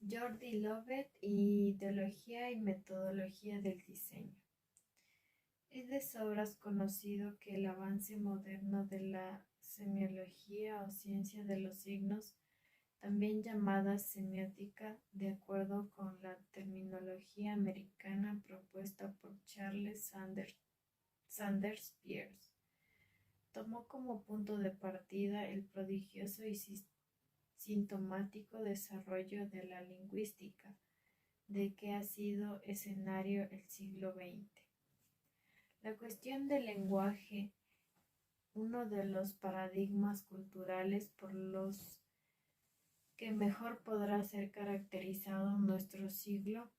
Jordi Lovett y Ideología y metodología del diseño. Es de sobras conocido que el avance moderno de la semiología o ciencia de los signos, también llamada semiótica, de acuerdo con la terminología americana propuesta por Charles Sanders Peirce, tomó como punto de partida el prodigioso y sintomático desarrollo de la lingüística, de que ha sido escenario el siglo XX. La cuestión del lenguaje, uno de los paradigmas culturales por los que mejor podrá ser caracterizado nuestro siglo,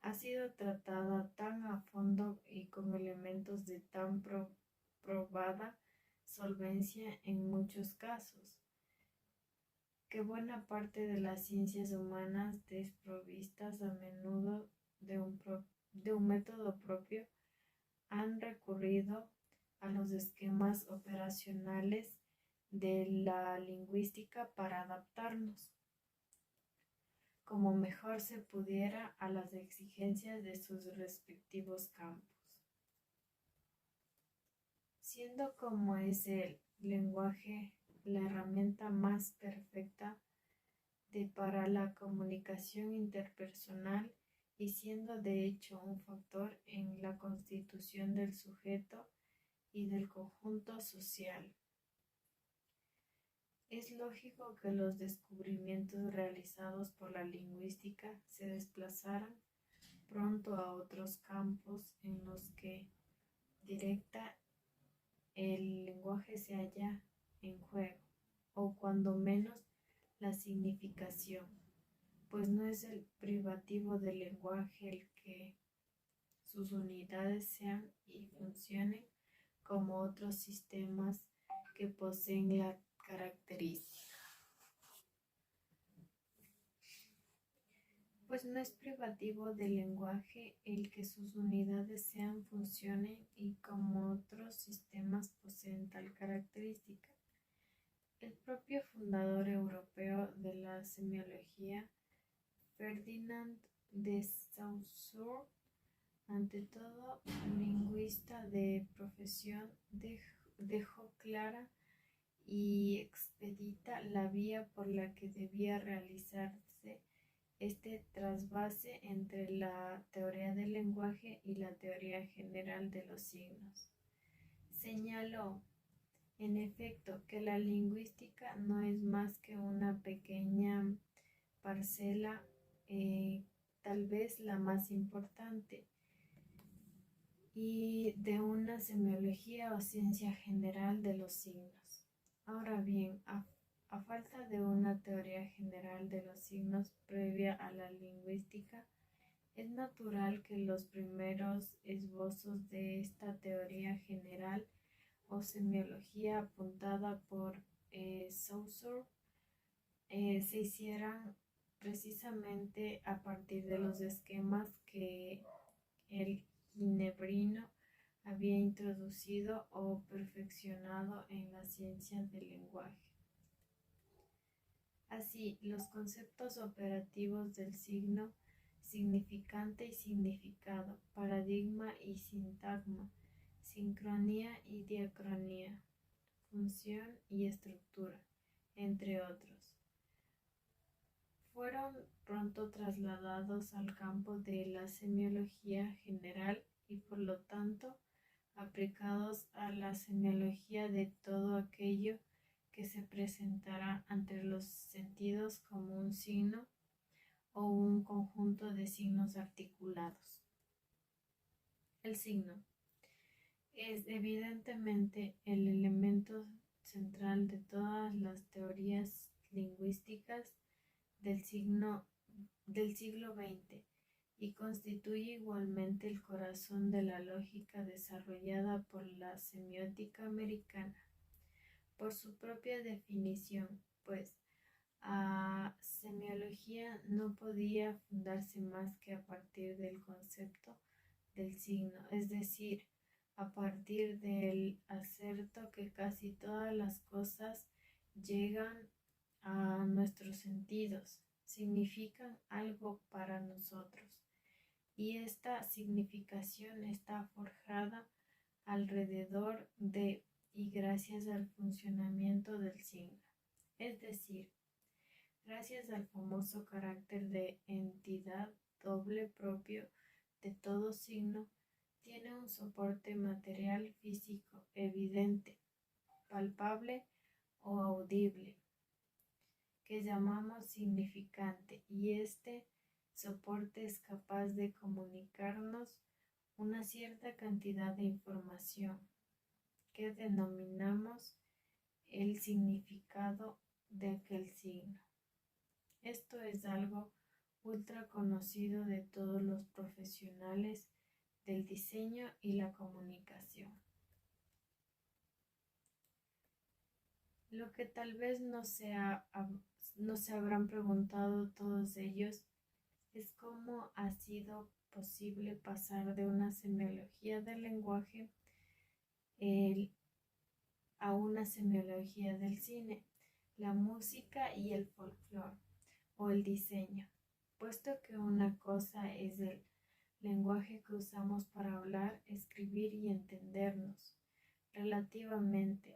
ha sido tratada tan a fondo y con elementos de tan probada solvencia en muchos casos, que buena parte de las ciencias humanas, desprovistas a menudo de un método propio, han recurrido a los esquemas operacionales de la lingüística para adaptarnos, como mejor se pudiera, a las exigencias de sus respectivos campos. Siendo como es el lenguaje la herramienta más perfecta para la comunicación interpersonal y siendo de hecho un factor en la constitución del sujeto y del conjunto social. Es lógico que los descubrimientos realizados por la lingüística se desplazaran pronto a otros campos en los que directa el lenguaje se halla en juego, o cuando menos la significación, pues no es el privativo del lenguaje el que sus unidades sean y funcionen como otros sistemas que poseen la característica. Pues no es privativo del lenguaje el que sus unidades sean, funcionen y como otros sistemas poseen tal característica. El propio fundador europeo de la semiología, Ferdinand de Saussure, ante todo lingüista de profesión, dejó clara y expedita la vía por la que debía realizarse este trasvase entre la teoría del lenguaje y la teoría general de los signos. Señaló, en efecto, que la lingüística no es más que una pequeña parcela, tal vez la más importante, y de una semiología o ciencia general de los signos. Ahora bien, a falta de una teoría general de los signos previa a la lingüística, es natural que los primeros esbozos de esta teoría general o semiología apuntada por Saussure se hicieran precisamente a partir de los esquemas que el ginebrino había introducido o perfeccionado en la ciencia del lenguaje. Así, los conceptos operativos del signo, significante y significado, paradigma y sintagma, sincronía y diacronía, función y estructura, entre otros, fueron pronto trasladados al campo de la semiología general y por lo tanto aplicados a la semiología de todo aquello que se presentará ante los sentidos como un signo o un conjunto de signos articulados. El signo es evidentemente el elemento central de todas las teorías lingüísticas del siglo XX y constituye igualmente el corazón de la lógica desarrollada por la semiótica americana. Por su propia definición, pues, a semiología no podía fundarse más que a partir del concepto del signo, es decir, a partir del acerto que casi todas las cosas llegan a nuestros sentidos, significan algo para nosotros y esta significación está forjada alrededor de y gracias al funcionamiento del signo. Es decir, gracias al famoso carácter de entidad doble propio de todo signo, tiene un soporte material físico evidente, palpable o audible, que llamamos significante, y este soporte es capaz de comunicarnos una cierta cantidad de información que denominamos el significado de aquel signo. Esto es algo ultra conocido de todos los profesionales del diseño y la comunicación. Lo que tal vez no se habrán preguntado todos ellos es cómo ha sido posible pasar de una semiología del lenguaje a una semiología del cine, la música y el folclore o el diseño, puesto que una cosa es el lenguaje que usamos para hablar, escribir y entendernos relativamente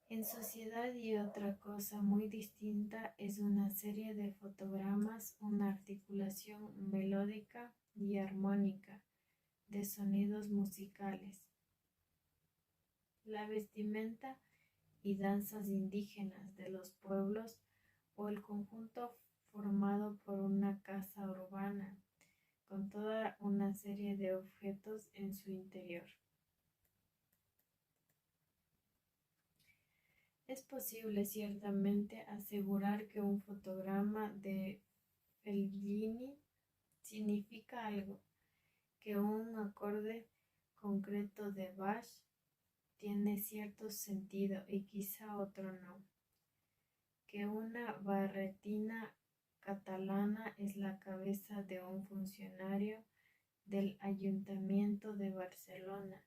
en sociedad, y otra cosa muy distinta es una serie de fotogramas, una articulación melódica y armónica de sonidos musicales, la vestimenta y danzas indígenas de los pueblos o el conjunto formado por una casa urbana con toda una serie de objetos en su interior. Es posible ciertamente asegurar que un fotograma de Fellini significa algo, que un acorde concreto de Bach tiene cierto sentido y quizá otro no, que una barretina catalana es la cabeza de un funcionario del Ayuntamiento de Barcelona,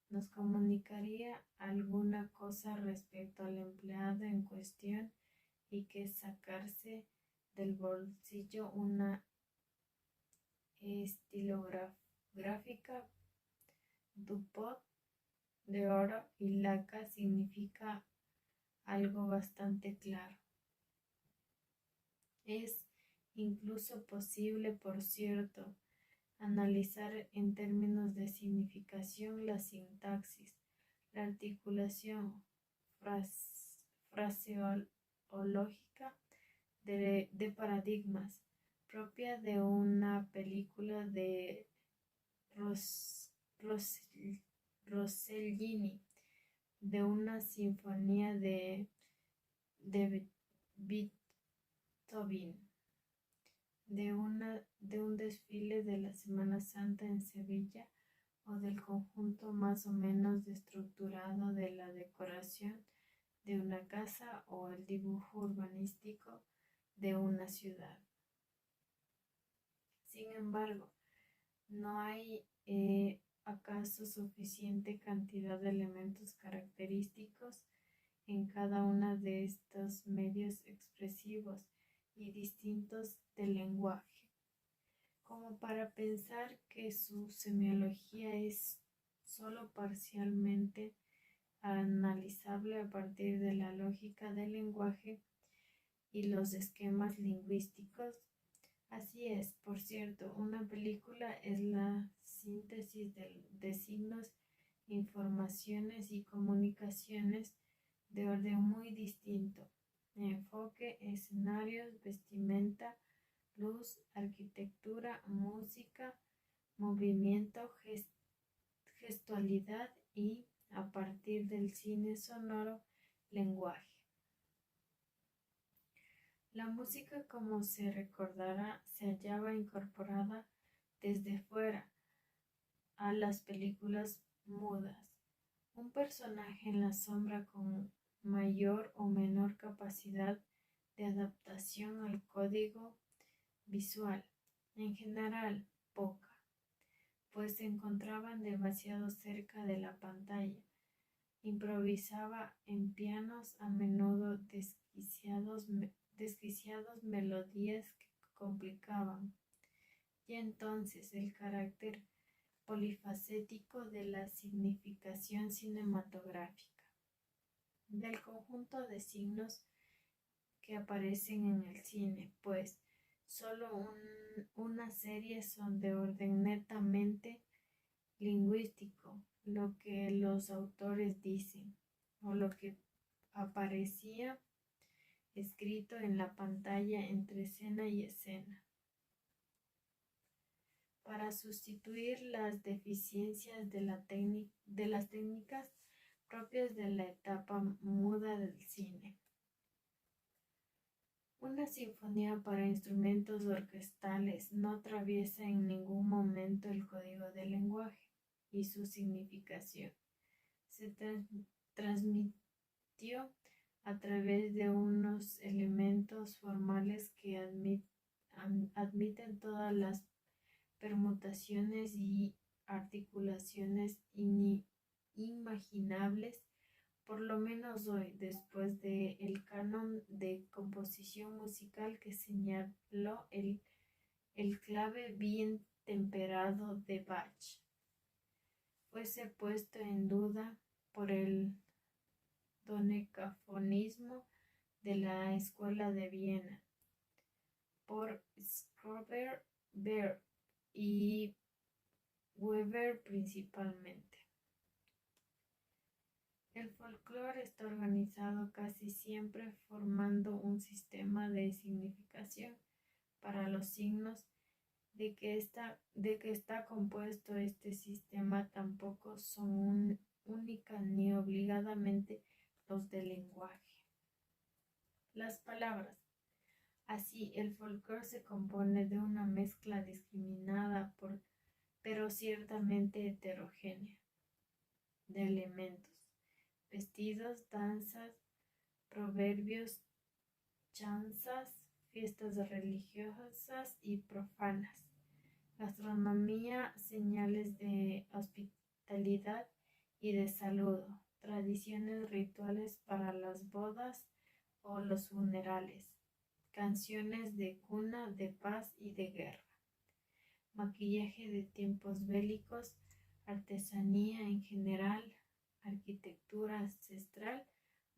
nos comunicaría alguna cosa respecto al empleado en cuestión, y que sacarse del bolsillo una estilográfica Dupont de oro y laca significa algo bastante claro. Es incluso posible, por cierto, analizar en términos de significación la sintaxis, la articulación fraseológica de paradigmas, propia de una película de Rossellini, de una sinfonía de Beethoven, de un desfile de la Semana Santa en Sevilla, o del conjunto más o menos estructurado de la decoración de una casa o el dibujo urbanístico de una ciudad. Sin embargo, no hay acaso suficiente cantidad de elementos característicos en cada uno de estos medios expresivos y distintos del lenguaje, como para pensar que su semiología es solo parcialmente analizable a partir de la lógica del lenguaje y los esquemas lingüísticos. Así es, por cierto, una película es la síntesis de signos, informaciones y comunicaciones de orden muy distinto: enfoque, escenarios, vestimenta, luz, arquitectura, música, movimiento, gestualidad y, a partir del cine sonoro, lenguaje. La música, como se recordará, se hallaba incorporada desde fuera a las películas mudas. Un personaje en la sombra con mayor o menor capacidad de adaptación al código visual, en general poca, pues se encontraban demasiado cerca de la pantalla. Improvisaba en pianos a menudo desquiciadas melodías que complicaban y entonces el carácter polifacético de la significación cinematográfica, del conjunto de signos que aparecen en el cine, pues solo una serie son de orden netamente lingüístico, lo que los autores dicen, o lo que aparecía escrito en la pantalla entre escena y escena, para sustituir las deficiencias de las técnicas propias de la etapa muda del cine. Una sinfonía para instrumentos orquestales no atraviesa en ningún momento el código del lenguaje y su significación. Se transmitió a través de unos elementos formales que admiten todas las permutaciones y articulaciones inimaginables, por lo menos hoy, después del canon de composición musical que señaló el clave bien temperado de Bach, fuese puesto en duda por el dodecafonismo de la Escuela de Viena, por Schubert, Berg y Weber principalmente. El folclore está organizado casi siempre formando un sistema de significación para los signos. De que está compuesto este sistema tampoco son única ni obligadamente los del lenguaje. Las palabras. Así, el folclore se compone de una mezcla discriminada pero ciertamente heterogénea de elementos: vestidos, danzas, proverbios, chanzas, fiestas religiosas y profanas, gastronomía, señales de hospitalidad y de saludo, tradiciones rituales para las bodas o los funerales, canciones de cuna, de paz y de guerra, maquillaje de tiempos bélicos, artesanía en general, arquitectura ancestral,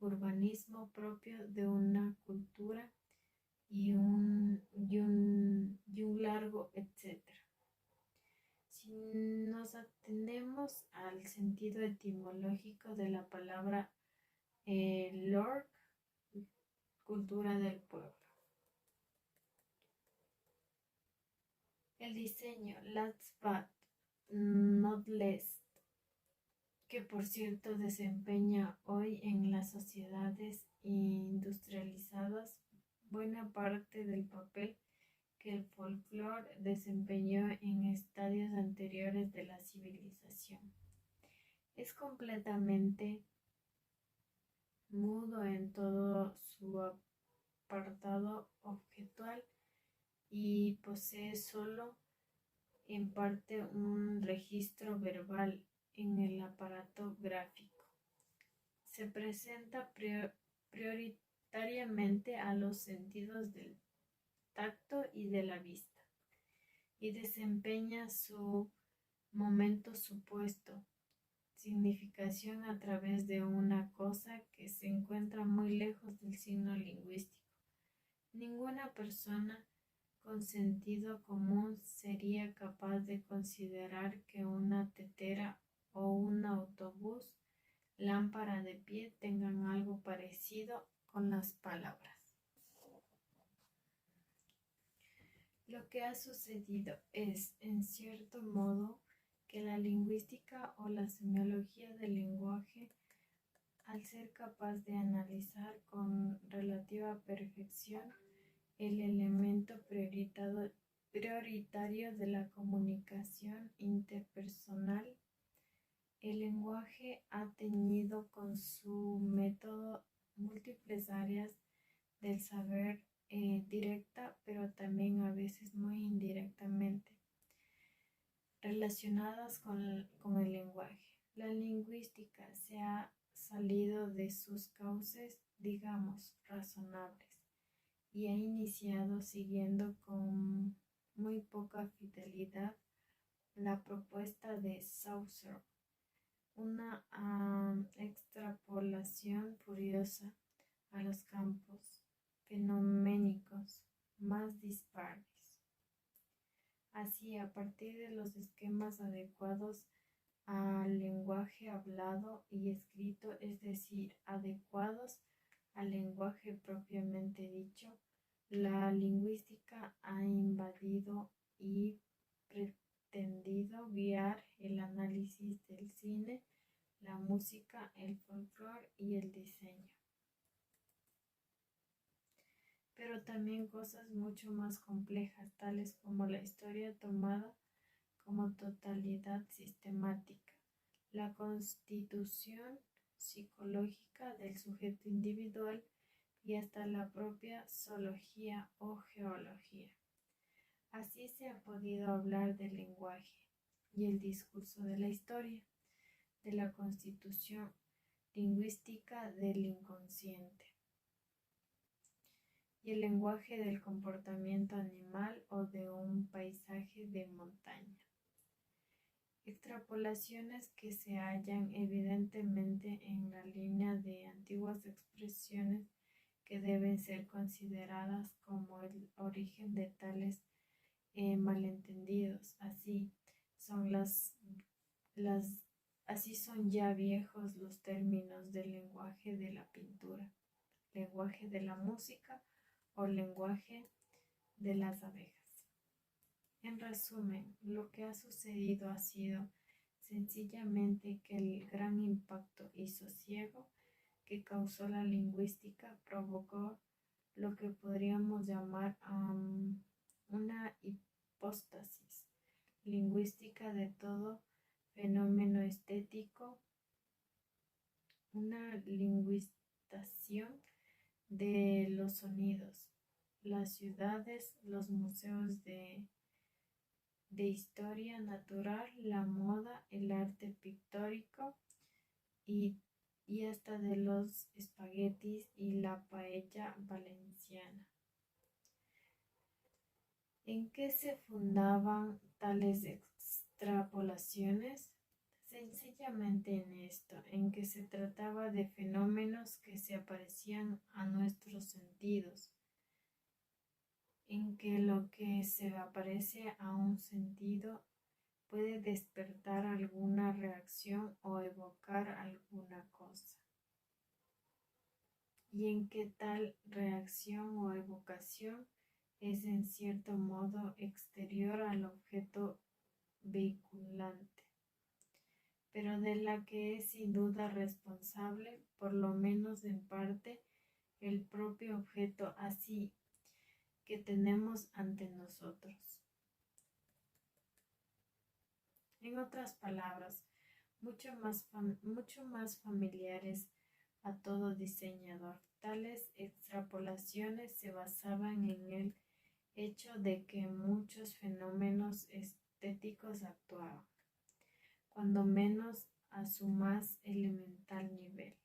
urbanismo propio de una cultura y un largo etcétera. Si nos atenemos al sentido etimológico de la palabra lore, cultura del pueblo. El diseño, last but not least, que por cierto desempeña hoy en las sociedades industrializadas buena parte del papel que el folclore desempeñó en estadios anteriores de la civilización. Es completamente mudo en todo su apartado objetual y posee solo en parte un registro verbal en el aparato gráfico. Se presenta prioritariamente a los sentidos del tacto y de la vista, y desempeña su momento supuesto, significación a través de una cosa que se encuentra muy lejos del signo lingüístico. Ninguna persona con sentido común sería capaz de considerar que una tetera o un autobús, lámpara de pie, tengan algo parecido con las palabras. Lo que ha sucedido es, en cierto modo, que la lingüística o la semiología del lenguaje, al ser capaz de analizar con relativa perfección el elemento prioritario de la comunicación interpersonal, el lenguaje ha teñido con su método múltiples áreas del saber directa, pero también a veces muy indirectamente relacionadas con el lenguaje. La lingüística se ha salido de sus cauces, digamos, razonables, y ha iniciado siguiendo con muy poca fidelidad la propuesta de Saussure, una extrapolación furiosa a los campos fenoménicos más dispares. Así, a partir de los esquemas adecuados al lenguaje hablado y escrito, es decir, adecuados al lenguaje propiamente dicho, la lingüística ha invadido y pretendido guiar el análisis del cine, la música, el folclore y el diseño. Pero también cosas mucho más complejas, tales como la historia tomada como totalidad sistemática, la constitución psicológica del sujeto individual y hasta la propia zoología o geología. Así se ha podido hablar del lenguaje y el discurso de la historia, de la constitución lingüística del inconsciente y el lenguaje del comportamiento animal o de un paisaje de montaña. Extrapolaciones que se hallan evidentemente en la línea de antiguas expresiones que deben ser consideradas como el origen de tales malentendidos. Así son ya viejos los términos del lenguaje de la pintura, lenguaje de la música o lenguaje de las abejas. En resumen, lo que ha sucedido ha sido sencillamente que el gran impacto y sosiego que causó la lingüística provocó lo que podríamos llamar una hipóstasis lingüística de todo fenómeno estético, una lingüización de los sonidos, las ciudades, los museos de historia natural, la moda, el arte pictórico y hasta de los espaguetis y la paella valenciana. ¿En qué se fundaban tales extrapolaciones? Sencillamente en esto, en que se trataba de fenómenos que se aparecían a nuestros sentidos, en que lo que se aparece a un sentido puede despertar alguna reacción o evocar alguna cosa, y en que tal reacción o evocación es en cierto modo exterior al objeto vehiculante, pero de la que es sin duda responsable, por lo menos en parte, el propio objeto así que tenemos ante nosotros. En otras palabras, mucho más familiares a todo diseñador, tales extrapolaciones se basaban en el hecho de que muchos fenómenos estéticos actuaban, cuando menos a su más elemental nivel,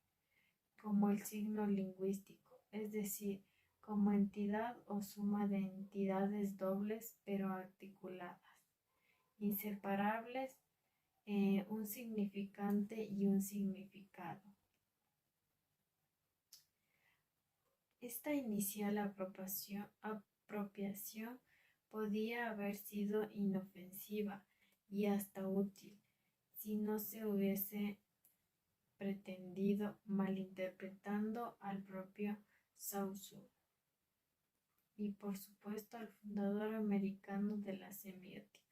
como el signo lingüístico, es decir, como entidad o suma de entidades dobles pero articuladas, inseparables, un significante y un significado. Esta inicial apropiación podía haber sido inofensiva y hasta útil si no se hubiese pretendido malinterpretando al propio Saussure y por supuesto al fundador americano de la semiótica,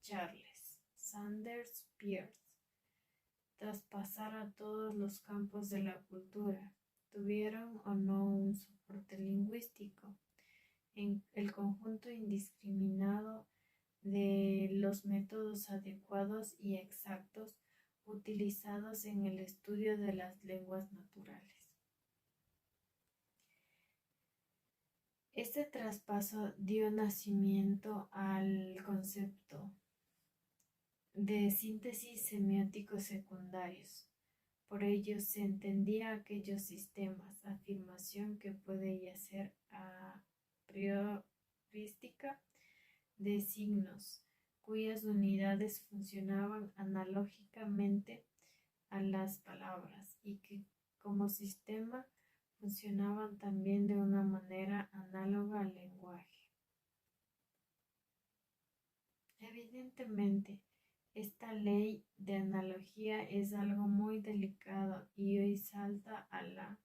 Charles Sanders Peirce, traspasar a todos los campos de la cultura, tuvieron o no un soporte lingüístico, en el conjunto indiscriminado de los métodos adecuados y exactos utilizados en el estudio de las lenguas naturales. Este traspaso dio nacimiento al concepto de síntesis semióticos secundarios. Por ello se entendía aquellos sistemas, afirmación que puede yacer a priorística de signos, cuyas unidades funcionaban analógicamente a las palabras y que como sistema funcionaban también de una manera análoga al lenguaje. Evidentemente, esta ley de analogía es algo muy delicado y hoy salta a la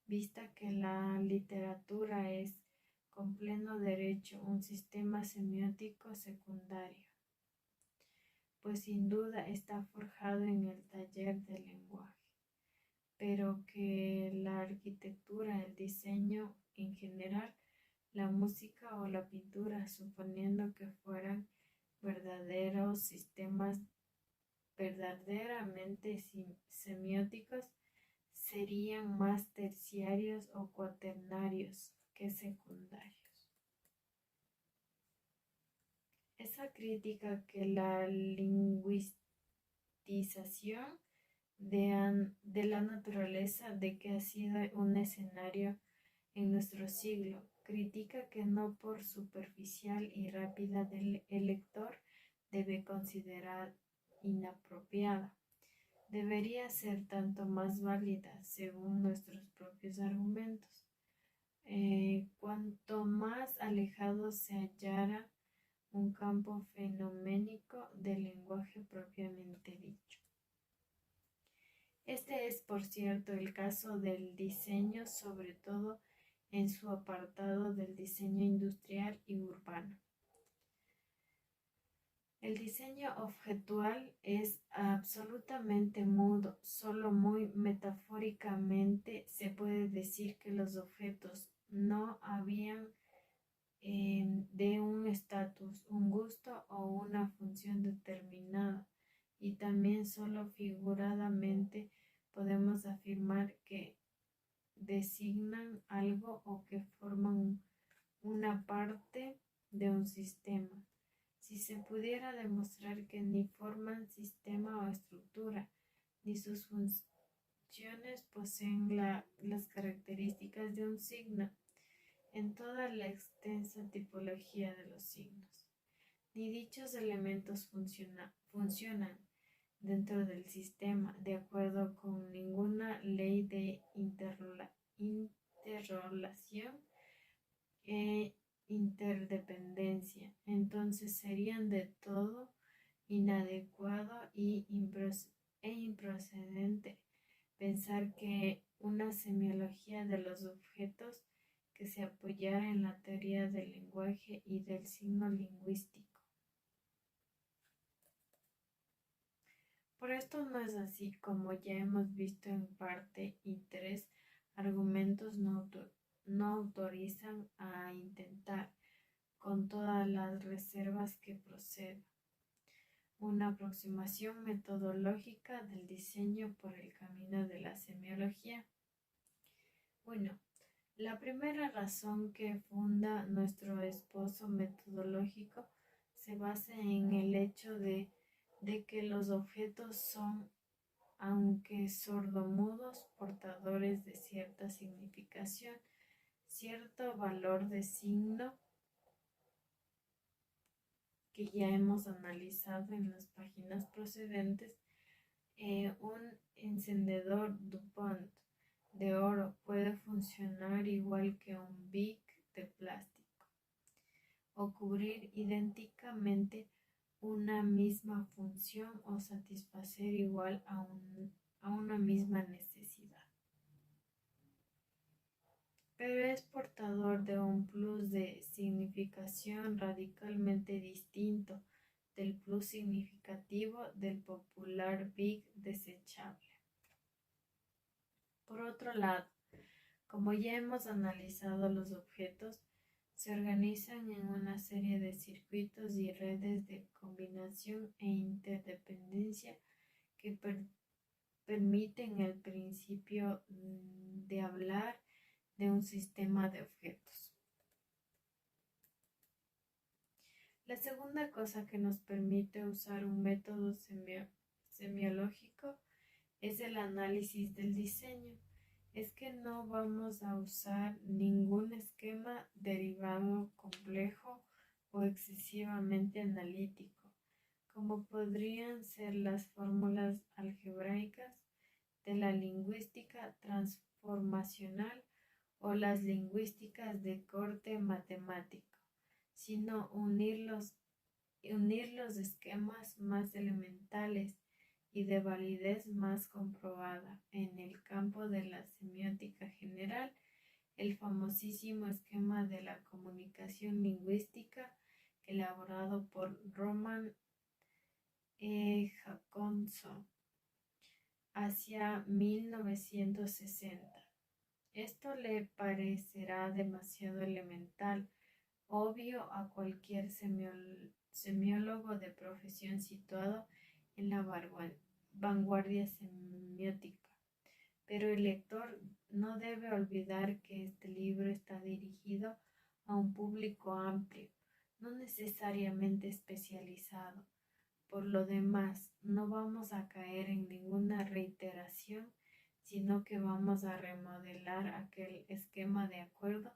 vista que la literatura es, con pleno derecho, un sistema semiótico secundario, pues sin duda está forjado en el taller del lenguaje, pero que la arquitectura, el diseño en general, la música o la pintura, suponiendo que fueran verdaderos sistemas verdaderamente semióticos, serían más terciarios o cuaternarios que secundarios. Esa crítica que la lingüistización de la naturaleza de que ha sido un escenario en nuestro siglo, critica que no por superficial y rápida el lector debe considerar inapropiada. Debería ser tanto más válida según nuestros propios argumentos. Cuanto más alejado se hallara un campo fenoménico del lenguaje propiamente dicho. Este es, por cierto, el caso del diseño, sobre todo en su apartado del diseño industrial y urbano. El diseño objetual es absolutamente mudo, solo muy metafóricamente se puede decir que los objetos no habían de un estatus, un gusto o una función determinada, y también solo figuradamente podemos afirmar que designan algo o que forman una parte de un sistema. Si se pudiera demostrar que ni forman sistema o estructura, ni sus funciones poseen las características de un signo, en toda la extensa tipología de los signos, ni dichos elementos funcionan dentro del sistema de acuerdo con ninguna ley de interrelación e interdependencia, entonces serían de todo inadecuado e improcedente pensar que una semiología de los objetos que se apoyara en la teoría del lenguaje y del signo lingüístico. Por esto no es así, como ya hemos visto en parte, y tres argumentos no autorizan a intentar, con todas las reservas que proceda, una aproximación metodológica del diseño por el camino de la semiología. Bueno, la primera razón que funda nuestro esbozo metodológico se basa en el hecho de que los objetos son, aunque sordomudos, portadores de cierta significación, cierto valor de signo que ya hemos analizado en las páginas procedentes. Un encendedor DuPont de oro puede funcionar igual que un Bic de plástico o cubrir idénticamente una misma función o satisfacer igual a una misma necesidad. Pero es portador de un plus de significación radicalmente distinto del plus significativo del popular Bic desechable. Por otro lado, como ya hemos analizado, los objetos se organizan en una serie de circuitos y redes de combinación e interdependencia que permiten el principio de hablar de un sistema de objetos. La segunda cosa que nos permite usar un método semiológico es el análisis del diseño. es que no vamos a usar ningún esquema derivado complejo o excesivamente analítico, como podrían ser las fórmulas algebraicas de la lingüística transformacional o las lingüísticas de corte matemático, sino unir los esquemas más elementales y de validez más comprobada en el campo de la semiótica general, el famosísimo esquema de la comunicación lingüística elaborado por Roman Jacobson hacia 1960. Esto le parecerá demasiado elemental, obvio a cualquier semiólogo de profesión situado en la vanguardia semiótica, pero el lector no debe olvidar que este libro está dirigido a un público amplio, no necesariamente especializado. Por lo demás, no vamos a caer en ninguna reiteración, sino que vamos a remodelar aquel esquema de acuerdo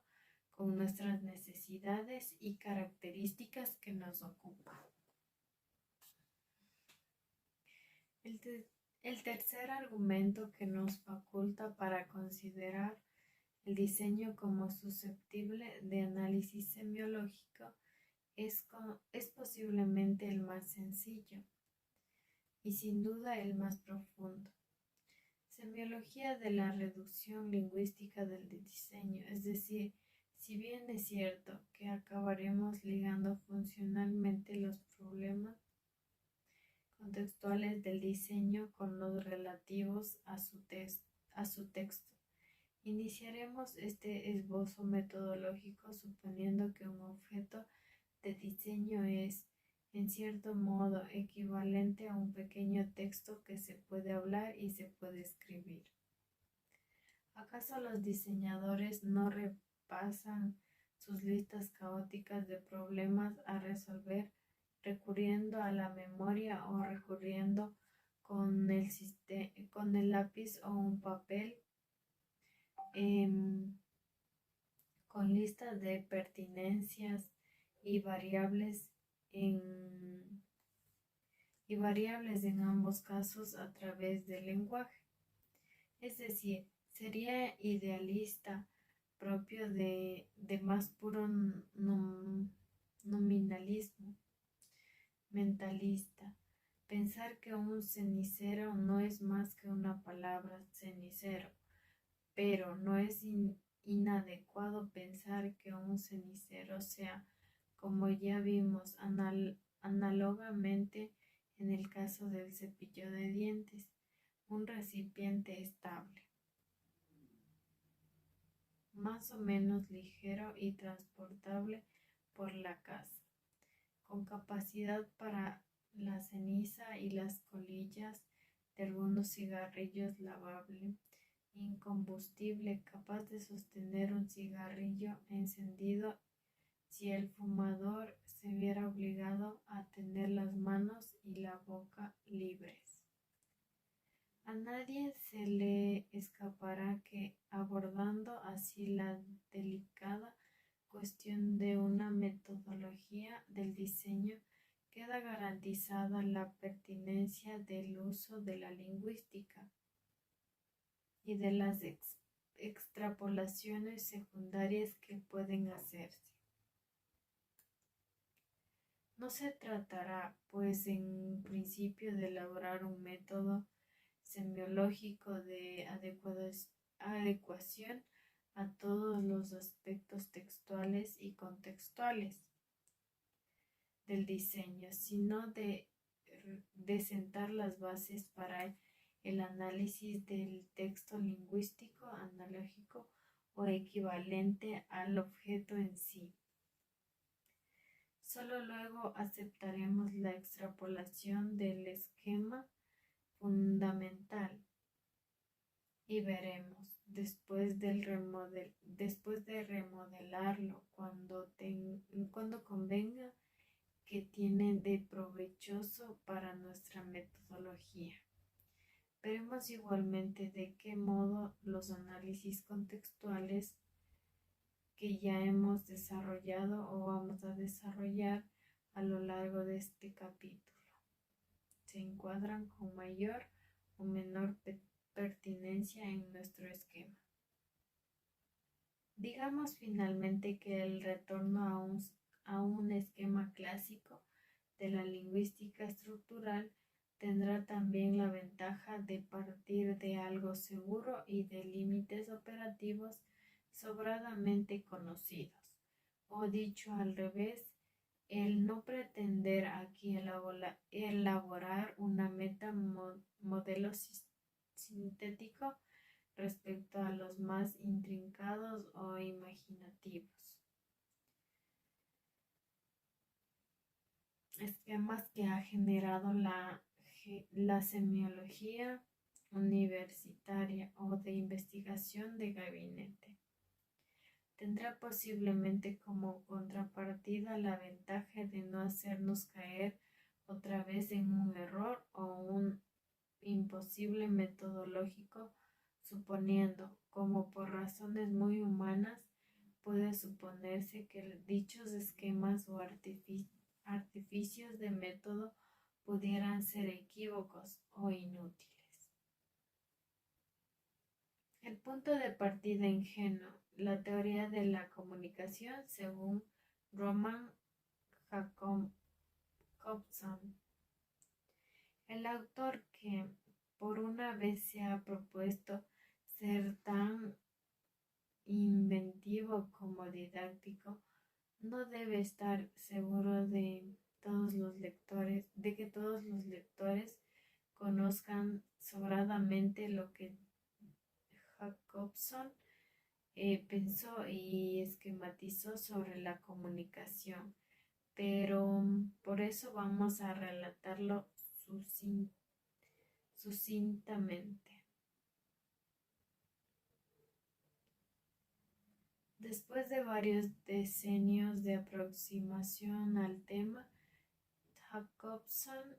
con nuestras necesidades y características que nos ocupan. El tercer argumento que nos faculta para considerar el diseño como susceptible de análisis semiológico es posiblemente el más sencillo y sin duda el más profundo. Semiología de la reducción lingüística del diseño, es decir, si bien es cierto que acabaremos ligando funcionalmente los problemas contextuales del diseño con los relativos a su texto, iniciaremos este esbozo metodológico suponiendo que un objeto de diseño es, en cierto modo, equivalente a un pequeño texto que se puede hablar y se puede escribir. ¿Acaso los diseñadores no repasan sus listas caóticas de problemas a resolver recurriendo a la memoria o recurriendo con el lápiz o un papel con listas de pertinencias y variables en ambos casos a través del lenguaje? Es decir, sería idealista, propio de más puro nominalismo, mentalista, pensar que un cenicero no es más que una palabra cenicero, pero no es inadecuado pensar que un cenicero sea, como ya vimos análogamente en el caso del cepillo de dientes, un recipiente estable, más o menos ligero y transportable por la casa, con capacidad para la ceniza y las colillas de algunos cigarrillos lavable, incombustible, capaz de sostener un cigarrillo encendido si el fumador se viera obligado a tener las manos y la boca libres. A nadie se le escapará que, abordando así la delicada cuestión de una metodología del diseño, queda garantizada la pertinencia del uso de la lingüística y de las extrapolaciones secundarias que pueden hacerse. No se tratará, pues, en principio de elaborar un método semiológico de adecuación a todos los aspectos textuales y contextuales del diseño, sino de sentar las bases para el análisis del texto lingüístico, analógico o equivalente al objeto en sí. Solo luego aceptaremos la extrapolación del esquema fundamental y veremos, después de remodelarlo cuando convenga, que tiene de provechoso para nuestra metodología. Veremos igualmente de qué modo los análisis contextuales que ya hemos desarrollado o vamos a desarrollar a lo largo de este capítulo se encuadran con mayor o menor pertinencia en nuestro esquema. Digamos finalmente que el retorno a un esquema clásico de la lingüística estructural tendrá también la ventaja de partir de algo seguro y de límites operativos sobradamente conocidos, o dicho al revés, el no pretender aquí elaborar una meta modelo sintético respecto a los más intrincados o imaginativos esquemas que ha generado la semiología universitaria o de investigación de gabinete. Tendrá posiblemente como contrapartida la ventaja de no hacernos caer otra vez en un error o un imposible metodológico, suponiendo, como por razones muy humanas, puede suponerse que dichos esquemas o artificios de método pudieran ser equívocos o inútiles. El punto de partida ingenuo, la teoría de la comunicación según Roman Jacobson, el autor que por una vez se ha propuesto ser tan inventivo como didáctico, no debe estar seguro de que todos los lectores conozcan sobradamente lo que Jacobson pensó y esquematizó sobre la comunicación, pero por eso vamos a relatarlo sucintamente. Después de varios decenios de aproximación al tema, Jacobson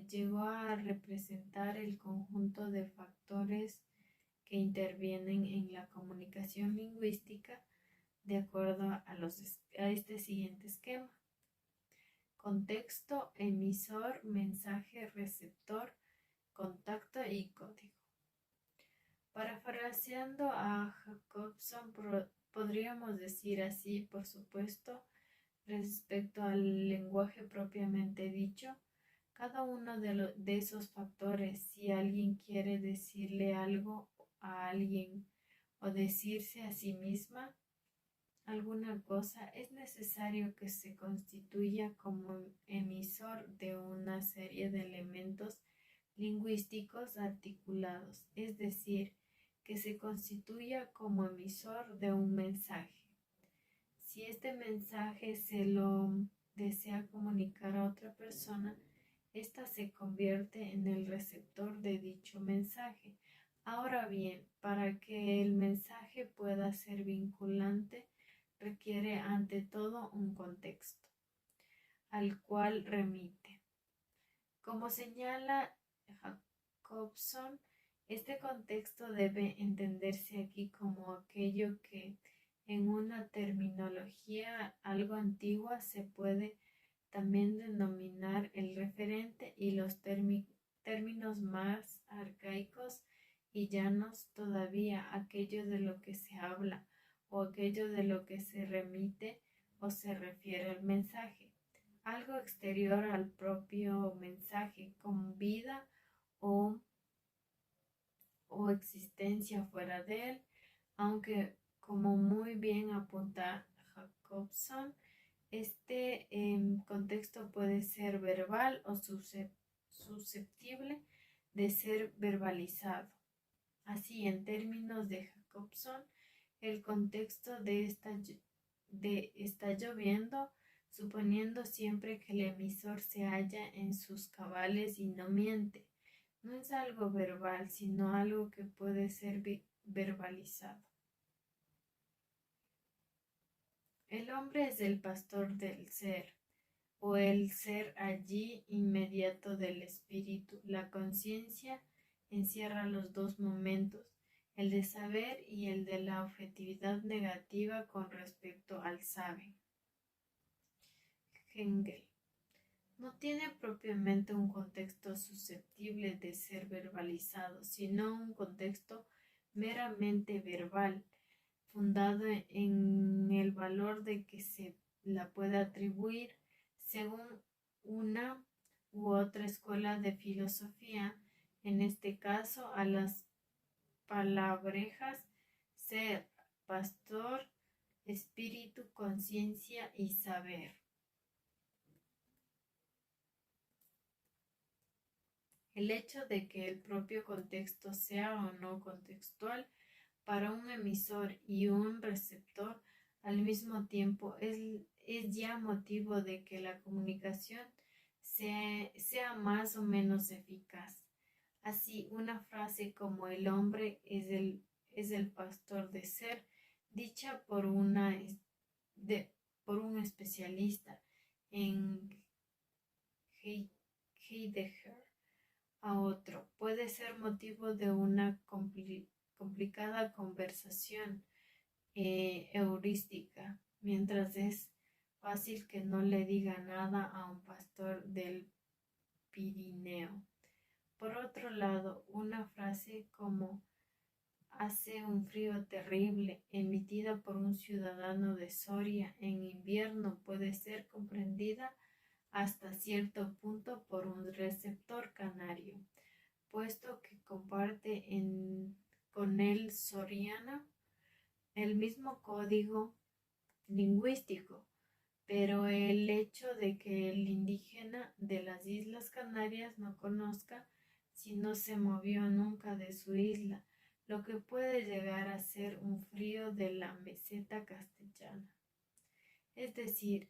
llegó a representar el conjunto de factores que intervienen en la comunicación lingüística de acuerdo a este siguiente esquema: contexto, emisor, mensaje, receptor, contacto y código. Parafraseando a Jacobson, podríamos decir así, por supuesto, respecto al lenguaje propiamente dicho, cada uno de esos factores, si alguien quiere decirle algo a alguien o decirse a sí misma alguna cosa, es necesario que se constituya como emisor de una serie de elementos lingüísticos articulados, es decir, que se constituya como emisor de un mensaje. Si este mensaje se lo desea comunicar a otra persona, ésta se convierte en el receptor de dicho mensaje. Ahora bien, para que el mensaje pueda ser vinculante, requiere ante todo un contexto al cual remite. Como señala Jacobson, este contexto debe entenderse aquí como aquello que, en una terminología algo antigua, se puede también denominar el referente, y los términos más arcaicos y llanos todavía, aquello de lo que se habla o aquello de lo que se remite o se refiere el mensaje, algo exterior al propio mensaje, con vida o existencia fuera de él, aunque, como muy bien apunta Jacobson, este contexto puede ser verbal o susceptible de ser verbalizado. Así, en términos de Jacobson, el contexto de está lloviendo, suponiendo siempre que el emisor se halla en sus cabales y no miente, no es algo verbal, sino algo que puede ser verbalizado. El hombre es el pastor del ser, o el ser allí inmediato del espíritu. La conciencia encierra los dos momentos, el de saber y el de la objetividad negativa con respecto al saber. Hegel no tiene propiamente un contexto susceptible de ser verbalizado, sino un contexto meramente verbal, fundado en el valor de que se la puede atribuir según una u otra escuela de filosofía, en este caso a las palabrejas ser, pastor, espíritu, conciencia y saber. El hecho de que el propio contexto sea o no contextual para un emisor y un receptor al mismo tiempo es ya motivo de que la comunicación sea más o menos eficaz. Así, una frase como el hombre es el pastor de ser, dicha por un especialista en Heidegger a otro, puede ser motivo de una complicada conversación heurística, mientras es fácil que no le diga nada a un pastor del Pirineo. Por otro lado, una frase como hace un frío terrible, emitida por un ciudadano de Soria en invierno, puede ser comprendida hasta cierto punto por un receptor canario, puesto que comparte con el soriano el mismo código lingüístico, pero el hecho de que el indígena de las Islas Canarias no conozca si no se movió nunca de su isla, lo que puede llegar a ser un frío de la meseta castellana. Es decir,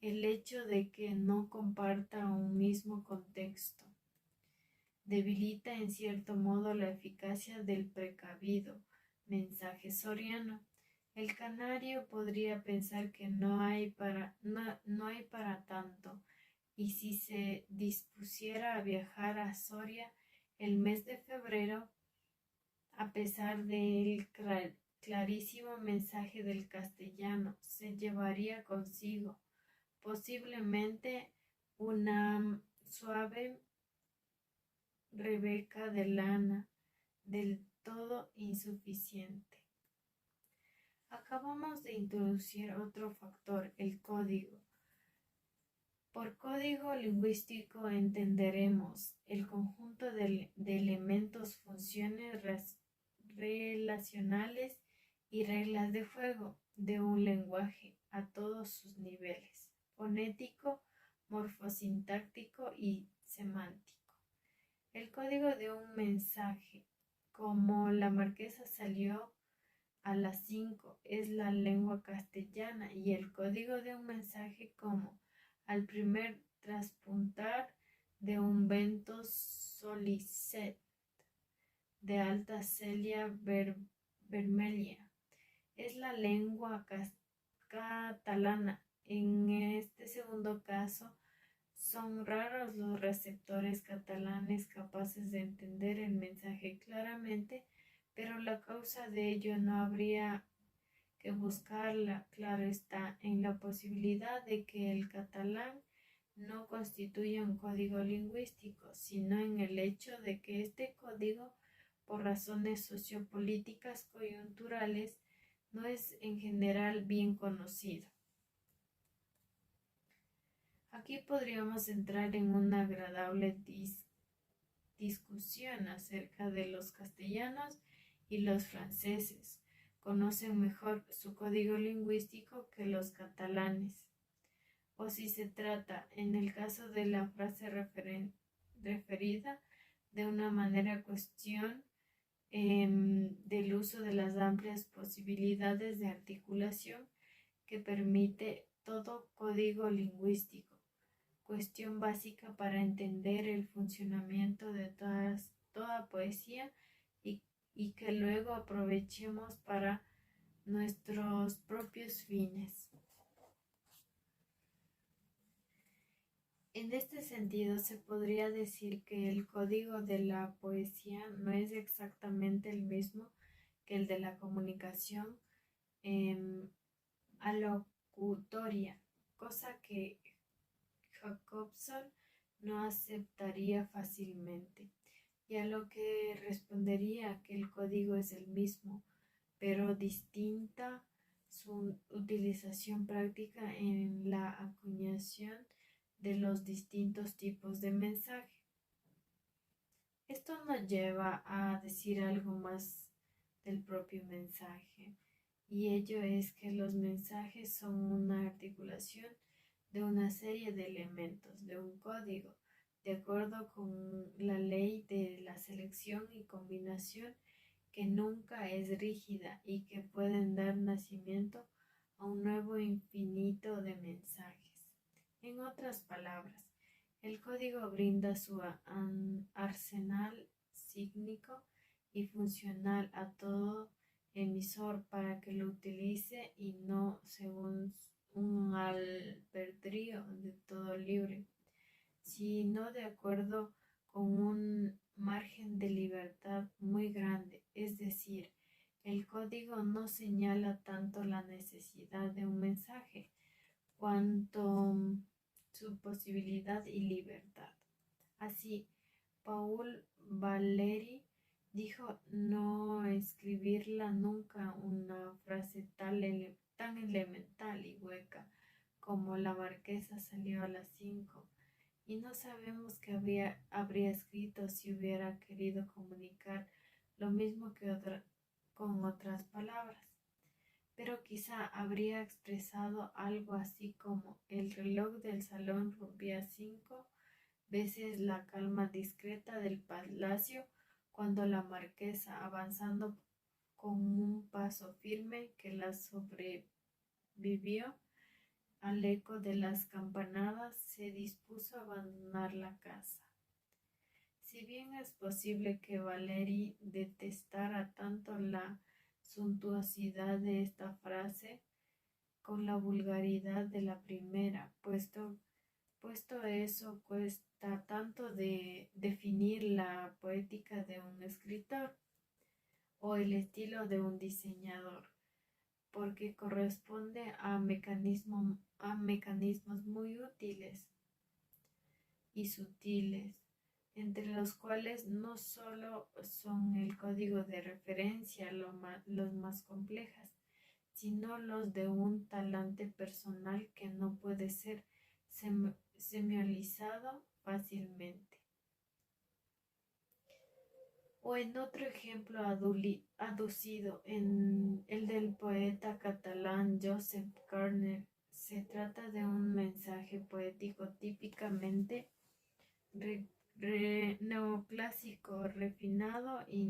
el hecho de que no comparta un mismo contexto debilita en cierto modo la eficacia del precavido mensaje soriano. El canario podría pensar que no hay para tanto, y si se dispusiera a viajar a Soria el mes de febrero, a pesar del clarísimo mensaje del castellano, se llevaría consigo posiblemente una suave rebeca de lana, del todo insuficiente. Acabamos de introducir otro factor, el código. Por código lingüístico entenderemos el conjunto de elementos, funciones relacionales y reglas de juego de un lenguaje a todos sus niveles, fonético, morfosintáctico y semántico. El código de un mensaje, como la marquesa salió a las 5, es la lengua castellana, y el código de un mensaje como al primer traspuntar de un vento solicet de alta celia vermelia es la lengua catalana. En este segundo caso, son raros los receptores catalanes capaces de entender el mensaje claramente, pero la causa de ello no habría que buscarla, claro está, en la posibilidad de que el catalán no constituya un código lingüístico, sino en el hecho de que este código, por razones sociopolíticas coyunturales, no es en general bien conocido. Aquí podríamos entrar en una agradable discusión acerca de los castellanos y los franceses. Conocen mejor su código lingüístico que los catalanes. O si se trata, en el caso de la frase referida, de una manera cuestión del uso de las amplias posibilidades de articulación que permite todo código lingüístico, cuestión básica para entender el funcionamiento de toda poesía y que luego aprovechemos para nuestros propios fines. En este sentido, se podría decir que el código de la poesía no es exactamente el mismo que el de la comunicación em, alocutoria, cosa que Jacobson no aceptaría fácilmente, y a lo que respondería que el código es el mismo, pero distinta su utilización práctica en la acuñación de los distintos tipos de mensaje. Esto nos lleva a decir algo más del propio mensaje, y ello es que los mensajes son una articulación de una serie de elementos, de un código, de acuerdo con la ley de la selección y combinación que nunca es rígida y que pueden dar nacimiento a un nuevo infinito de mensajes. En otras palabras, el código brinda su arsenal sígnico y funcional a todo emisor para que lo utilice y no según un albedrío de todo libre, sino de acuerdo con un margen de libertad muy grande. Es decir, el código no señala tanto la necesidad de un mensaje cuanto su posibilidad y libertad. Así, Paul Valéry dijo no escribirla nunca una frase tan elemental y hueca como la marquesa salió a las 5, y no sabemos qué habría escrito si hubiera querido comunicar lo mismo con otras palabras, pero quizá habría expresado algo así como el reloj del salón rompía 5 veces la calma discreta del palacio cuando la marquesa, avanzando con un paso firme que la sobrevivió al eco de las campanadas, se dispuso a abandonar la casa. Si bien es posible que Valéry detestara tanto la suntuosidad de esta frase con la vulgaridad de la primera, puesto eso cuesta tanto de definir la poética de un escritor o el estilo de un diseñador, porque corresponde a mecanismos muy útiles y sutiles, entre los cuales no solo son el código de referencia los más complejas, sino los de un talante personal que no puede ser semiolizado fácilmente. O en otro ejemplo aducido, en el del poeta catalán Josep Carner, se trata de un mensaje poético típicamente neoclásico, refinado y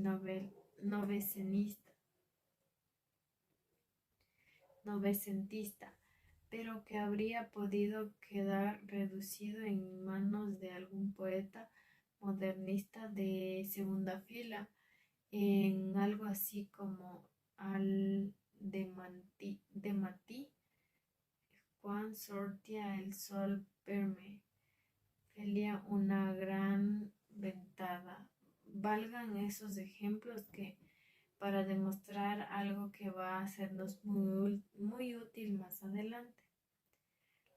novecentista, pero que habría podido quedar reducido en manos de algún poeta modernista de segunda fila, en algo así como al de Matí, Juan sortia el sol perme, felia una gran ventada. Valgan esos ejemplos que para demostrar algo que va a sernos muy útil más adelante.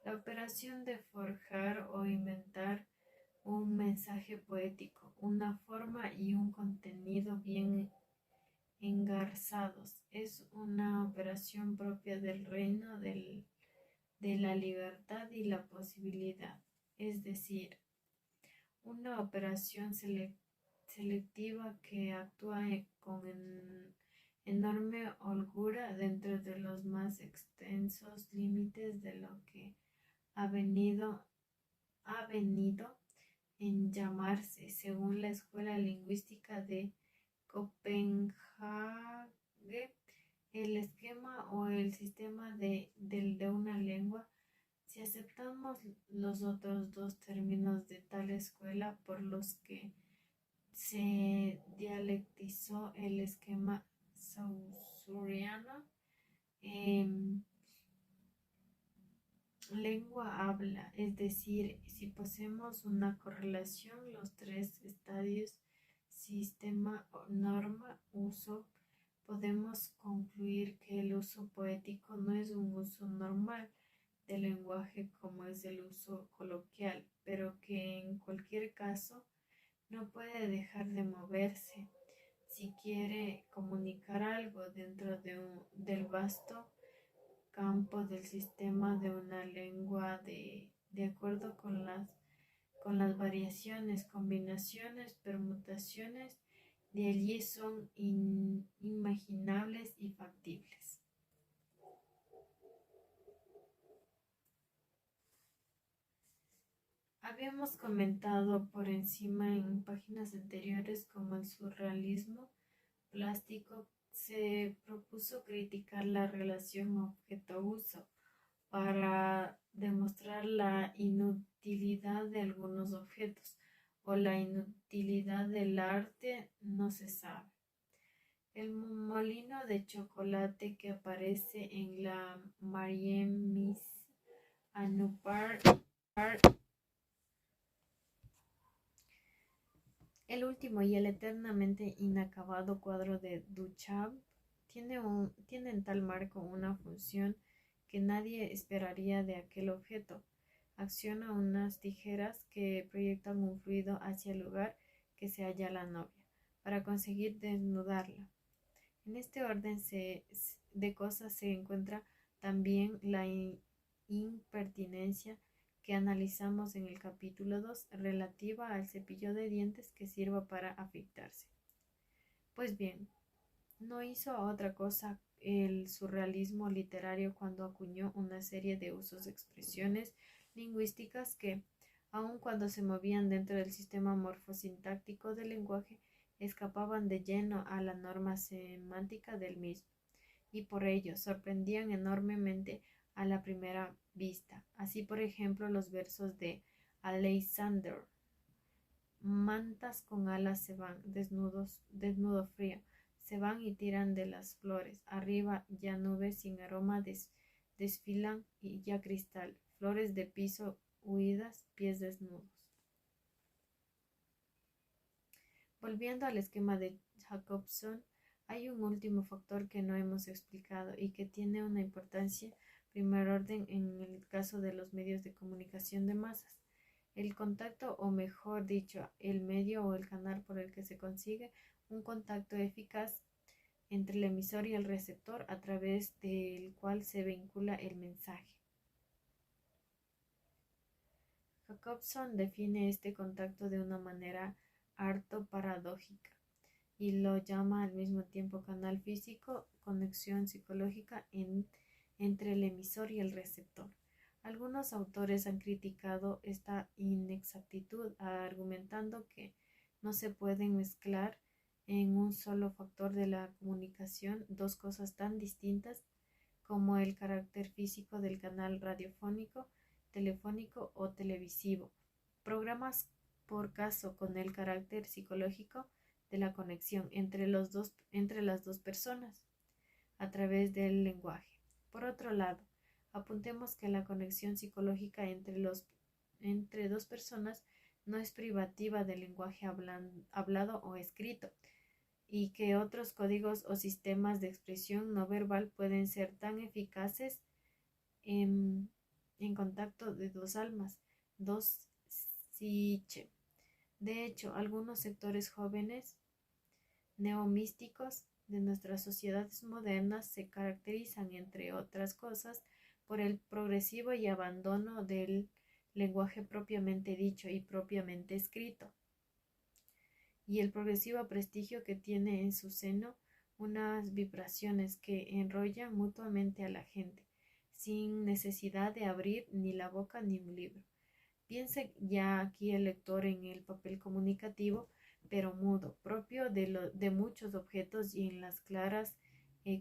La operación de forjar o inventar un mensaje poético, una forma y un contenido bien engarzados, es una operación propia del reino de la libertad y la posibilidad, es decir, una operación selectiva que actúa con enorme holgura dentro de los más extensos límites de lo que ha venido en llamarse, según la Escuela Lingüística de Copenhague, el esquema o el sistema de una lengua. Si aceptamos los otros dos términos de tal escuela por los que se dialectizó el esquema sausuriano, lengua habla, es decir, si poseemos una correlación, los tres estadios, sistema, norma, uso, podemos concluir que el uso poético no es un uso normal del lenguaje como es el uso coloquial, pero que en cualquier caso no puede dejar de moverse si quiere comunicar algo dentro del vasto campo del sistema de una lengua de acuerdo con las variaciones, combinaciones, permutaciones, de allí son imaginables y factibles. Habíamos comentado por encima en páginas anteriores cómo el surrealismo plástico se propuso criticar la relación objeto-uso para demostrar la inutilidad de algunos objetos o la inutilidad del arte no se sabe. El molino de chocolate que aparece en la Mariem Miss Anupar, el último y el eternamente inacabado cuadro de Duchamp, tiene en tal marco una función que nadie esperaría de aquel objeto. Acciona unas tijeras que proyectan un fluido hacia el lugar que se halla la novia, para conseguir desnudarla. En este orden de cosas se encuentra también la impertinencia que analizamos en el capítulo 2, relativa al cepillo de dientes que sirva para afeitarse. Pues bien, no hizo otra cosa el surrealismo literario cuando acuñó una serie de usos de expresiones lingüísticas que, aun cuando se movían dentro del sistema morfosintáctico del lenguaje, escapaban de lleno a la norma semántica del mismo, y por ello sorprendían enormemente a la primera vista. Así, por ejemplo, los versos de Alexander: mantas con alas se van, desnudo frío, se van y tiran de las flores, arriba ya nubes sin aroma desfilan y ya cristal, flores de piso huidas, pies desnudos. Volviendo al esquema de Jacobson, hay un último factor que no hemos explicado y que tiene una importancia primer orden en el caso de los medios de comunicación de masas. El contacto, o mejor dicho, el medio o el canal por el que se consigue un contacto eficaz entre el emisor y el receptor a través del cual se vincula el mensaje. Jacobson define este contacto de una manera harto paradójica y lo llama al mismo tiempo canal físico, conexión psicológica entre el emisor y el receptor. Algunos autores han criticado esta inexactitud, argumentando que no se pueden mezclar en un solo factor de la comunicación dos cosas tan distintas como el carácter físico del canal radiofónico, telefónico o televisivo. Programas por caso con el carácter psicológico de la conexión entre las dos personas a través del lenguaje. Por otro lado, apuntemos que la conexión psicológica entre dos personas no es privativa del lenguaje hablado o escrito, y que otros códigos o sistemas de expresión no verbal pueden ser tan eficaces en contacto de dos almas, dos psiche. De hecho, algunos sectores jóvenes neomísticos de nuestras sociedades modernas se caracterizan, entre otras cosas, por el progresivo y abandono del lenguaje propiamente dicho y propiamente escrito, y el progresivo prestigio que tiene en su seno unas vibraciones que enrollan mutuamente a la gente, sin necesidad de abrir ni la boca ni un libro. Piense ya aquí el lector en el papel comunicativo, pero mudo, propio de muchos objetos y en las claras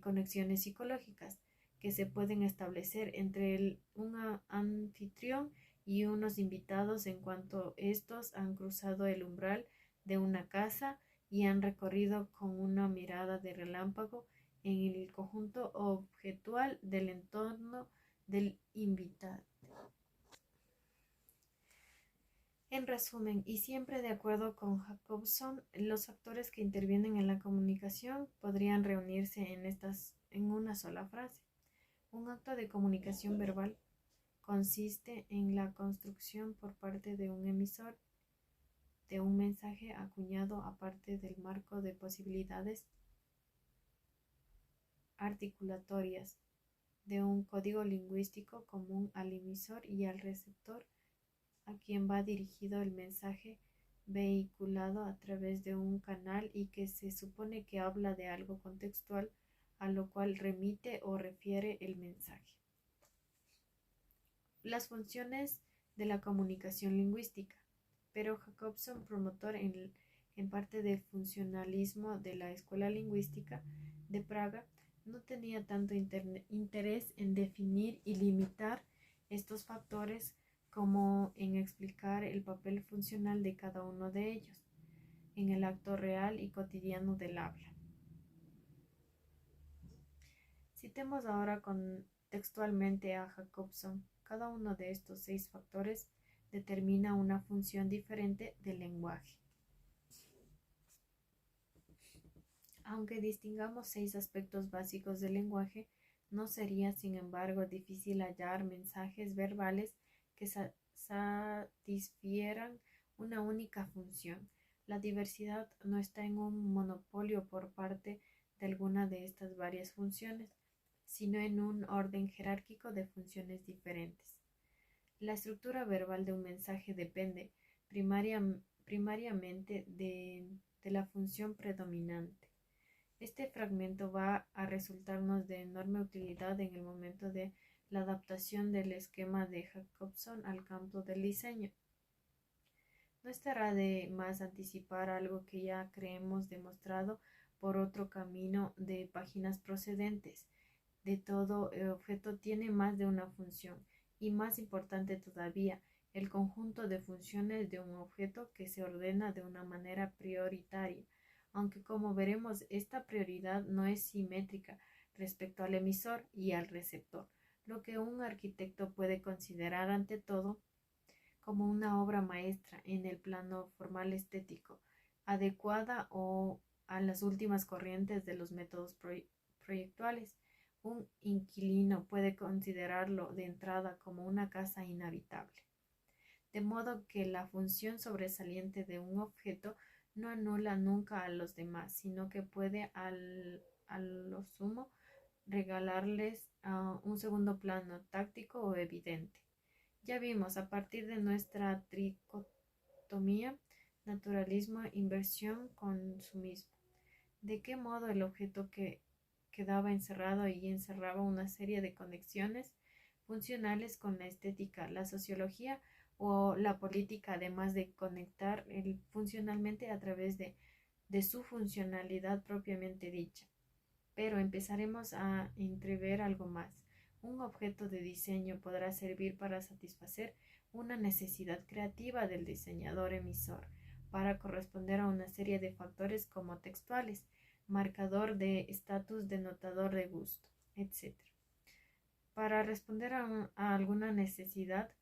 conexiones psicológicas que se pueden establecer entre un anfitrión y unos invitados en cuanto estos han cruzado el umbral de una casa y han recorrido con una mirada de relámpago en el conjunto objetual del entorno del invitado. En resumen, y siempre de acuerdo con Jacobson, los factores que intervienen en la comunicación podrían reunirse en una sola frase. Un acto de comunicación verbal consiste en la construcción por parte de un emisor de un mensaje acuñado aparte del marco de posibilidades articulatorias de un código lingüístico común al emisor y al receptor a quien va dirigido el mensaje vehiculado a través de un canal y que se supone que habla de algo contextual a lo cual remite o refiere el mensaje. Las funciones de la comunicación lingüística. Pero Jacobson, promotor en parte del funcionalismo de la Escuela Lingüística de Praga, no tenía tanto interés en definir y limitar estos factores como en explicar el papel funcional de cada uno de ellos en el acto real y cotidiano del habla. Citemos ahora contextualmente a Jacobson. Cada uno de estos 6 factores determina una función diferente del lenguaje. Aunque distingamos 6 aspectos básicos del lenguaje, no sería, sin embargo, difícil hallar mensajes verbales que satisfieran una única función. La diversidad no está en un monopolio por parte de alguna de estas varias funciones, sino en un orden jerárquico de funciones diferentes. La estructura verbal de un mensaje depende primariamente de la función predominante. Este fragmento va a resultarnos de enorme utilidad en el momento de la adaptación del esquema de Jacobson al campo del diseño. No estará de más anticipar algo que ya creemos demostrado por otro camino de páginas procedentes. De todo objeto tiene más de una función, y más importante todavía, el conjunto de funciones de un objeto que se ordena de una manera prioritaria, aunque como veremos esta prioridad no es simétrica respecto al emisor y al receptor, lo que un arquitecto puede considerar ante todo como una obra maestra en el plano formal estético, adecuada o a las últimas corrientes de los métodos proyectuales. Un inquilino puede considerarlo de entrada como una casa inhabitable. De modo que la función sobresaliente de un objeto no anula nunca a los demás, sino que puede a lo sumo regalarles un segundo plano táctico o evidente. Ya vimos a partir de nuestra tricotomía naturalismo, inversión, consumismo, de qué modo el objeto que quedaba encerrado y encerraba una serie de conexiones funcionales con la estética, la sociología o la política, además de conectar funcionalmente a través de su funcionalidad propiamente dicha. Pero empezaremos a entrever algo más. Un objeto de diseño podrá servir para satisfacer una necesidad creativa del diseñador emisor, para corresponder a una serie de factores como textuales, marcador de estatus, denotador de gusto, etc. Para responder a alguna necesidad,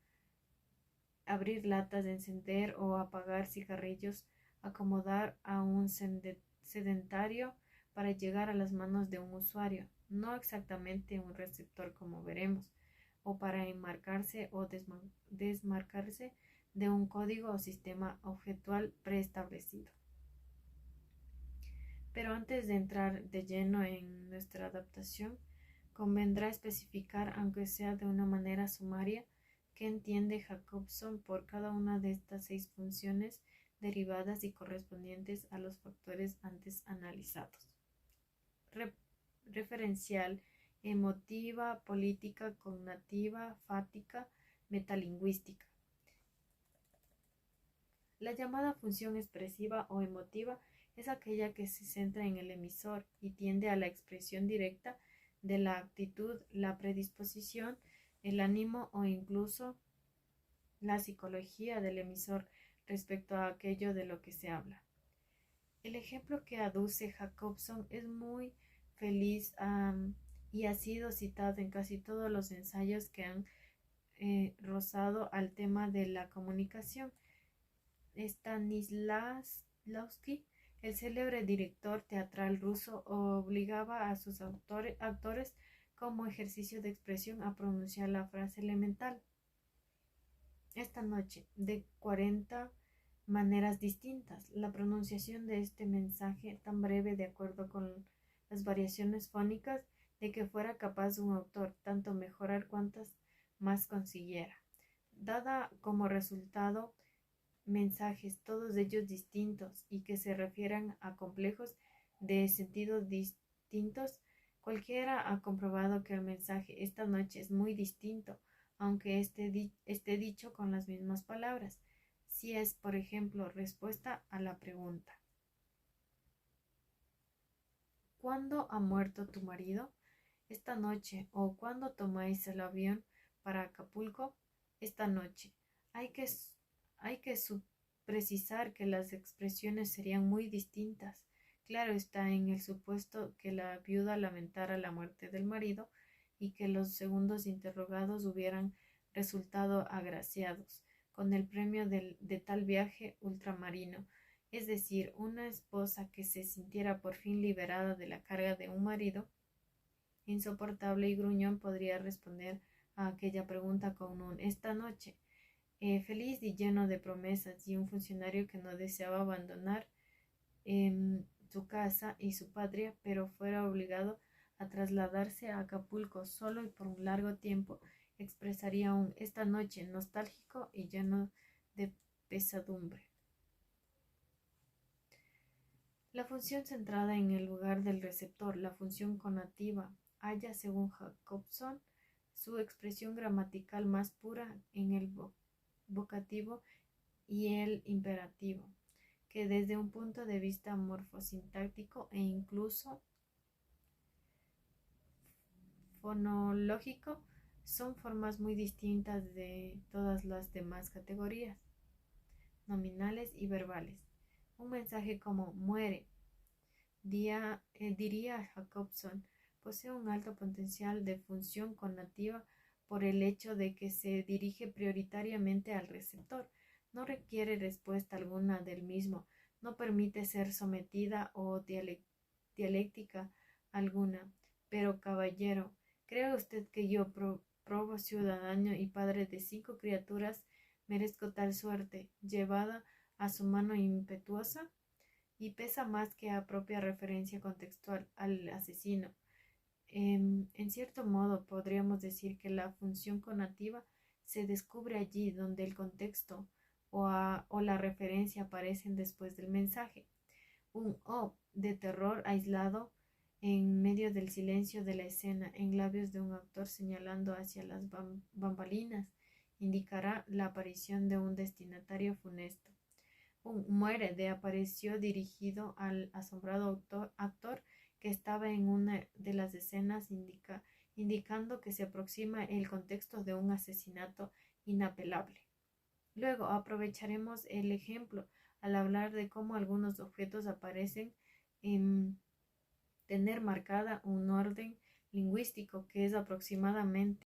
abrir latas, encender o apagar cigarrillos, acomodar a un sedentario para llegar a las manos de un usuario, no exactamente un receptor como veremos, o para enmarcarse o desmarcarse de un código o sistema objetual preestablecido. Pero antes de entrar de lleno en nuestra adaptación, convendrá especificar, aunque sea de una manera sumaria, qué entiende Jacobson por cada una de estas 6 funciones derivadas y correspondientes a los factores antes analizados. Referencial, emotiva, política, cognitiva, fática, metalingüística. La llamada función expresiva o emotiva es aquella que se centra en el emisor y tiende a la expresión directa de la actitud, la predisposición, el ánimo o incluso la psicología del emisor respecto a aquello de lo que se habla. El ejemplo que aduce Jacobson es muy feliz y ha sido citado en casi todos los ensayos que han rozado al tema de la comunicación. Stanislavski, el célebre director teatral ruso, obligaba a sus actores como ejercicio de expresión a pronunciar la frase elemental esta noche de 40 maneras distintas. La pronunciación de este mensaje tan breve, de acuerdo con las variaciones fónicas, de que fuera capaz un autor tanto mejorar cuantas más consiguiera. Dada como resultado mensajes, todos ellos distintos y que se refieran a complejos de sentidos distintos, cualquiera ha comprobado que el mensaje esta noche es muy distinto, aunque esté dicho con las mismas palabras. Si es, por ejemplo, respuesta a la pregunta ¿cuándo ha muerto tu marido? Esta noche, o ¿cuándo tomáis el avión para Acapulco? Esta noche. Hay que, hay que precisar que las expresiones serían muy distintas. Claro está en el supuesto que la viuda lamentara la muerte del marido y que los segundos interrogados hubieran resultado agraciados con el premio de tal viaje ultramarino, es decir, una esposa que se sintiera por fin liberada de la carga de un marido insoportable y gruñón podría responder a aquella pregunta con un esta noche, feliz y lleno de promesas, y un funcionario que no deseaba abandonar su casa y su patria, pero fuera obligado a trasladarse a Acapulco solo y por un largo tiempo, expresaría un esta noche nostálgico y lleno de pesadumbre. La función centrada en el lugar del receptor, la función conativa, halla, según Jacobson, su expresión gramatical más pura en el vocativo y el imperativo, que desde un punto de vista morfosintáctico e incluso fonológico son formas muy distintas de todas las demás categorías, nominales y verbales. Un mensaje como muere, diría Jacobson, posee un alto potencial de función conativa por el hecho de que se dirige prioritariamente al receptor, no requiere respuesta alguna del mismo, no permite ser sometida o dialéctica alguna. Pero, caballero, ¿cree usted que yo, probo ciudadano y padre de 5 criaturas, merezco tal suerte, llevada a su mano impetuosa? Y pesa más que a propia referencia contextual al asesino. En cierto modo, podríamos decir que la función conativa se descubre allí donde el contexto o la referencia aparecen después del mensaje. Un "oh" de terror aislado en medio del silencio de la escena, en labios de un actor señalando hacia las bambalinas, indicará la aparición de un destinatario funesto. Un muere de apareció dirigido al asombrado actor que estaba en una de las escenas, indicando que se aproxima el contexto de un asesinato inapelable. Luego aprovecharemos el ejemplo al hablar de cómo algunos objetos aparecen en tener marcada un orden lingüístico que es aproximadamente